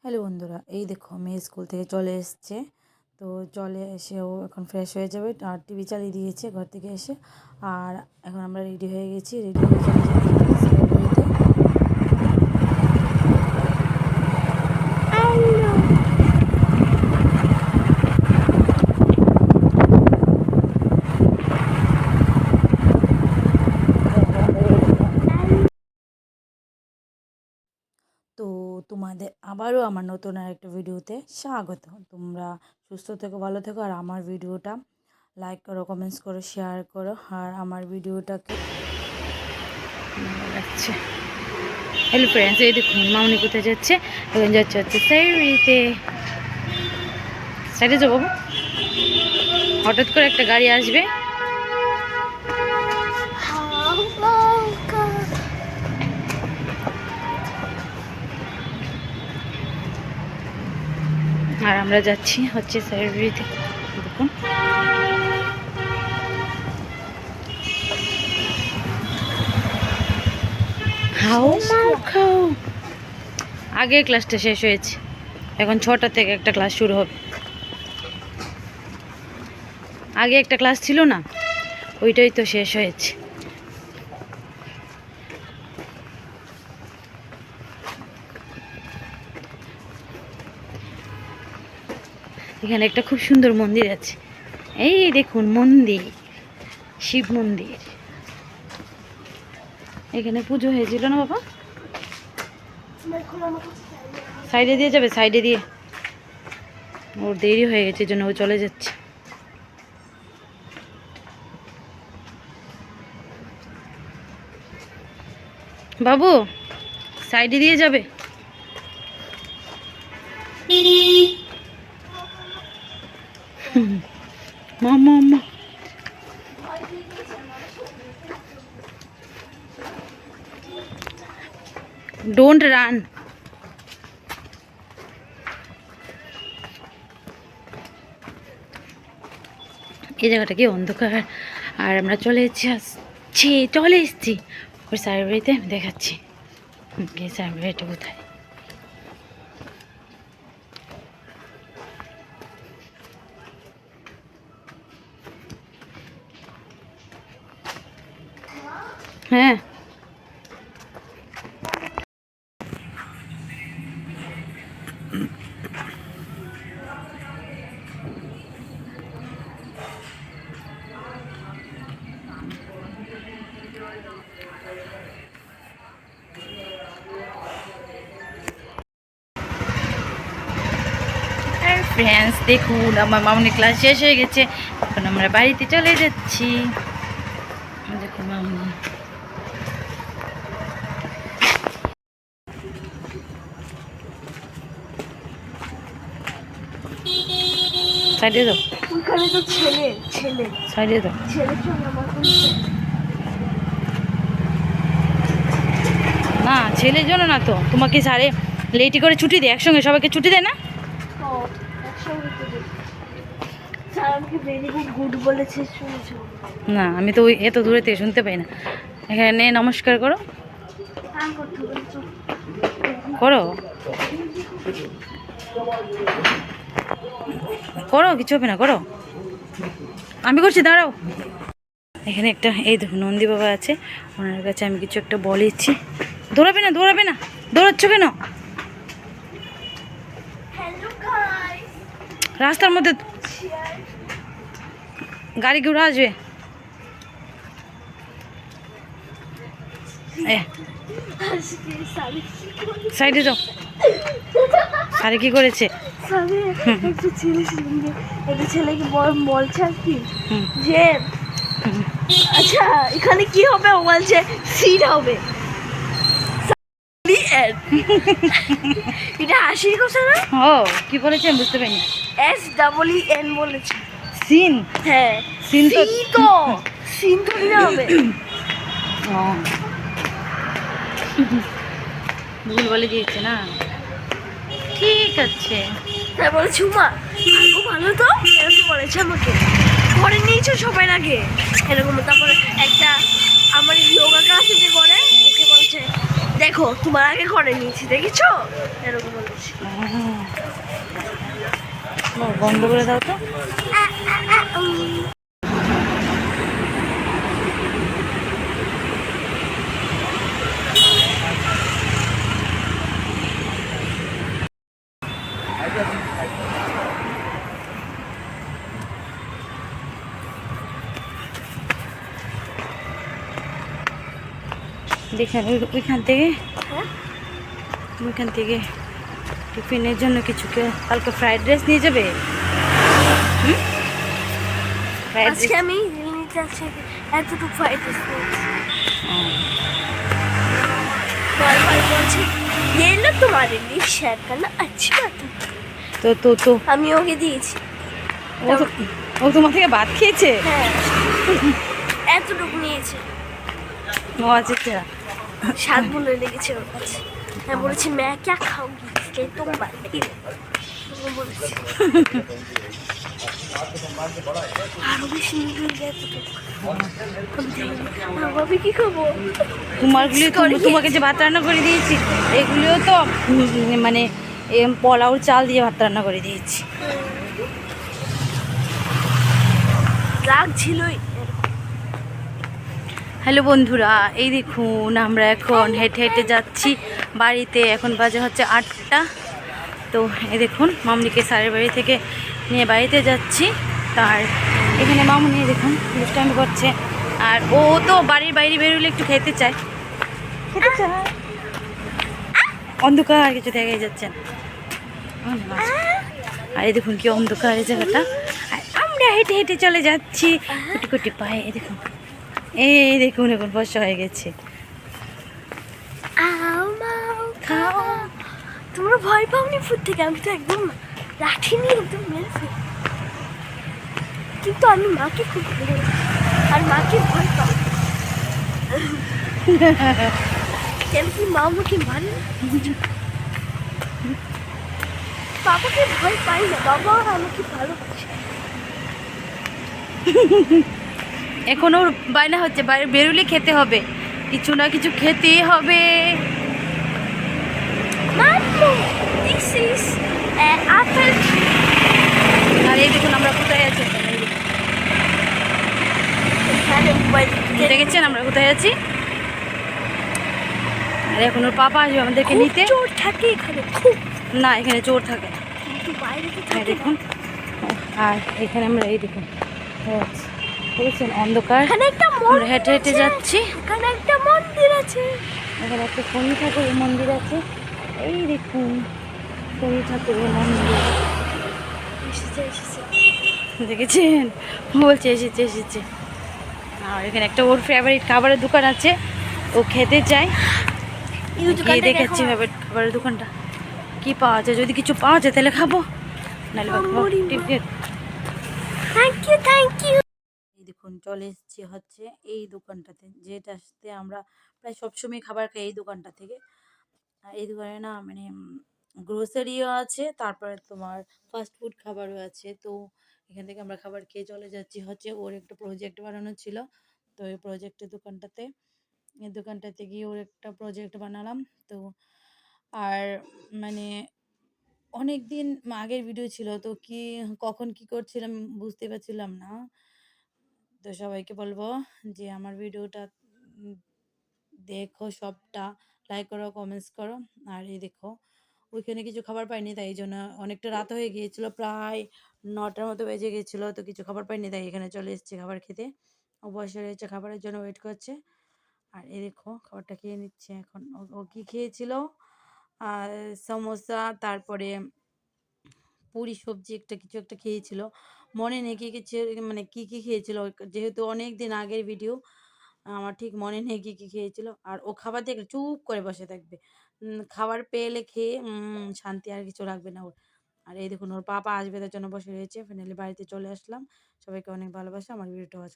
Hello বন্ধুরা, এই দেখো মেয়ে স্কুল থেকে চলে এসছে। তো চলে এসে ও এখন ফ্রেশ হয়ে যাবে আর টিভি চালিয়ে দিয়েছে ঘর থেকে এসে। আর এখন আমরা রেডি হয়ে গেছি, রেডি হয়ে চলে যাচ্ছি স্যারের বাড়িতে। তো তোমাদের আবারও আমার নতুন আরেকটা ভিডিওতে স্বাগত। তোমরা সুস্থ থেকো, ভালো থেকো, আর আমার ভিডিওটা লাইক করো, কমেন্টস করো, শেয়ার করো, আর আমার ভিডিওটাকে যাচ্ছে। হ্যালো ফ্রেন্ডস, এই দেখুন মামনি কোথায় যাচ্ছে। এখন যাচ্ছে সাইরিতে। সাইডে যাবো, হঠাৎ করে একটা গাড়ি আসবে। আর আমরা যাচ্ছি হচ্ছে সাইরিতে। দেখুন খাও। আগের ক্লাসটা শেষ হয়েছে, এখন 6টা থেকে একটা ক্লাস শুরু হবে। আগে একটা ক্লাস ছিল না, ওইটাই তো শেষ হয়েছে। এখানে একটা খুব সুন্দর মন্দির আছে, এই দেখুন মন্দির, শিব মন্দির। এখানে পুজো হয়েছিল না বাবা? সাইডে দিয়ে যাবে, সাইডে দিয়ে। ওর দেরি হয়ে গেছে, জন্য ও চলে যাচ্ছে। বাবু সাইডে দিয়ে যাবে। মামা ডোন্ট রান। এই জায়গাটা কি অন্ধকার। আর আমরা চলে এসেছি ওই স্যারের বাড়িতে। আমি দেখাচ্ছি স্যারের বাড়িটা কোথায়। হ্যাঁ, ফ্রেন্ডস দেখুন আমার মামনি ক্লাস শেষ হয়ে গেছে, এখন আমরা বাড়িতে চলে যাচ্ছি। দেখুন মামনি সাইডে দাও, ওখানে তো ছেলে সাইডে দাও। না ছেলের জন্য না তো, তোমাকে সারে লেটি করে ছুটি দেয়, একসঙ্গে সবাইকে ছুটি দেয় না? না আমি তো ওই এত দূরে থেকে শুনতে পাই না। এখানে নমস্কার করো, করো করো, কিছু হবে না, করো। আমি করছি, দাঁড়াও। এখানে একটা এই দেখুন নন্দী বাবা আছে, ওনার কাছে আমি কিছু একটা বলেছি। দৌড়াবে না, দৌড়াচ্ছ কেন? রাস্তার মধ্যে গাড়ি ঘুরে আসবে। সাইডে যাও। সারে কি করেছে? ছেলেকে বলছে আর কি যে আচ্ছা এখানে কি হবে, ও বলছে সিট হবে। এটা হাসির কথা না? ও কি বলেছে আমি বুঝতে পারিনি। SEEN বলেছে। সিন? হ্যাঁ সিন তো সিন তো দিতে হবে। ভুল বলে দিয়েছে না, ঠিক আছে। তারপরে ঝুমা আরো ভালো তো এরকম বলেছে আমাকে, ঘরে নিয়েছো সবাই আগে এরকম। তারপরে একটা আমার যোগা ক্লাসে যে করে ওকে বলছে দেখো তোমার আগে ঘরে নিয়েছি, দেখেছো, এরকম বলেছে। বন্ধ করে দাও তো। দেখেন ওইখান থেকে টিফিনের জন্য কিছু কালকে ফ্রাইড রাইস নিয়ে যাবে। ফ্রাইড আজকে আমি নিতে যাচ্ছি এতটুকু ফ্রাইড রাইস বারবার বলছে ये लो तुम्हारे लिए शेयर करना अच्छी बात है। তো তো তো আমি ওকে দিয়েছি। ও তোমার থেকে ভাত খেয়েছে। হ্যাঁ এতটুকু নিয়েছে। ও আচ্ছা। স্বাদ বলে লেগেছে ওর কাছে। হ্যাঁ বলেছি मैं क्या खाऊंगी इसलिए तुम बांटी বলেছি। আরো বেশি নিয়ে যায় ভাবি কি খাবো তোমাকে যে ভাত রান্না করে দিয়েছি এগুলিও তো মানে পোলাওর চাল দিয়ে ভাত রান্না করে দিয়েছি। রাগ ছিলই। হ্যালো বন্ধুরা, এই দেখুন আমরা এখন হেঁটে হেঁটে যাচ্ছি বাড়িতে। এখন বাজে হচ্ছে 8টা। তো এই দেখুন মামনিকে স্যারের বাড়ি থেকে নিয়ে বাড়িতে যাচ্ছি। তার এখানে মামনি দেখুন দুষ্টামি করছে। আর ও তো বাড়ির বাইরে বেরোলে একটু খেতে চায়। অন্ধকার কিছু দেখাই যাচ্ছে না। আর এই দেখুন কি অন্ধকার এই জায়গাটা। আর আমরা হেঁটে হেঁটে চলে যাচ্ছি কুটি কুটি পায়ে। দেখুন এই দেখুন এখন বর্ষা হয়ে গেছে। খাও তোমরা ভয় পাওনি ফুট থেকে? আমি তো একদম লাঠি নিয়ে একদম মেরে ফেলি। কিন্তু আমি মাকে খুব ভয় আর মাকে ভয় পাই। কেন কি মা আমাকে মারে না? বাবাকে ভয় পাই না, বাবা আমাকে ভালোবাসে। এখন ওর বায়না হচ্ছে বাইরে বেরোলে খেতে হবে, কিছু না কিছু খেতেই হবে। মাম্মু দিস ইজ আপেল। আর এই দেখুন আমরা কোথায় আছি। দেখেছেন আমরা কোথায় আছি। আর এখন ওর পাপা আসবে আমাদেরকে নিতে। চোর থাকে এখানে খুব। না এখানে চোর থাকে না, কিন্তু বাইরে তো হ্যাঁ থাকে। দেখুন। আর এখানে আমরা এই দেখুন বুঝছেন অন্ধকার। এখানে একটা আমরা হেঁটে হেঁটে যাচ্ছি। এখানে একটা মন্দির আছে। এখানে একটা শনি ঠাকুরের মন্দির আছে। এই দেখুন শনি ঠাকুরের মন্দির। এসেছে এসেছে। দেখেছেন বলছে এসেছে এসেছে। আর এখানে একটা ওর ফেভারিট খাবারের দোকান আছে, ও খেতে চায়। গিয়ে দেখাচ্ছি খাবারের দোকানটা কি পাওয়া যায়। যদি কিছু পাওয়া যায় তাহলে খাবো, নাহলে থ্যাংক ইউ থ্যাংক ইউ। এই দেখুন চলে এসেছি হচ্ছে এই দোকানটাতে, যেটাতে আমরা প্রায় সবসময় খাবার খাই এই দোকানটা থেকে। আর এই দোকানে না মানে গ্রোসারিও আছে, তারপরে তোমার ফাস্ট ফুড খাবারও আছে। তো এখান থেকে আমরা খাবার খেয়ে চলে যাচ্ছি হচ্ছে ওর একটা প্রজেক্ট বানানো ছিল। তো এই প্রজেক্টের দোকানটাতে গিয়ে ওর একটা প্রজেক্ট বানালাম। তো আর মানে অনেক দিন আগের ভিডিও ছিল, তো কি কখন কি করছিলাম বুঝতে পারছিলাম না। তো সবাইকে বলবো যে আমার ভিডিওটা দেখো, সবটা লাইক করো, কমেন্টস করো। আর এই দেখো ওইখানে কিছু খাবার পাইনি, তাই এই জন্য অনেকটা রাত হয়ে গিয়েছিল, প্রায় 9টার মতো বেজে গিয়েছিলো। তো কিছু খাবার পাইনি, তাই এখানে চলে এসেছি খাবার খেতে। ও বসে রয়েছে খাবারের জন্য ওয়েট করছে। আর এই দেখো খাবারটা খেয়ে নিচ্ছে এখন। ও কি খেয়েছিল, আর সমোসা, তারপরে পুরি সবজি একটা কিছু একটা খেয়েছিল, মনে নেই কী কিছু মানে কী কী খেয়েছিল। যেহেতু অনেক দিন আগের ভিডিও, আমার ঠিক মনে নেই কী কী খেয়েছিল। আর ও খাবার দেখলে চুপ করে বসে থাকবে, খাবার পেলে খেয়ে শান্তি আর কিছু রাখবে না ওর। আর এই দেখুন ওর পাপা আসবে তার জন্য বসে রয়েছে। ফাইনালি বাড়িতে চলে আসলাম। সবাইকে অনেক ভালোবাসা। আমার ভিডিওটা ওয়াচ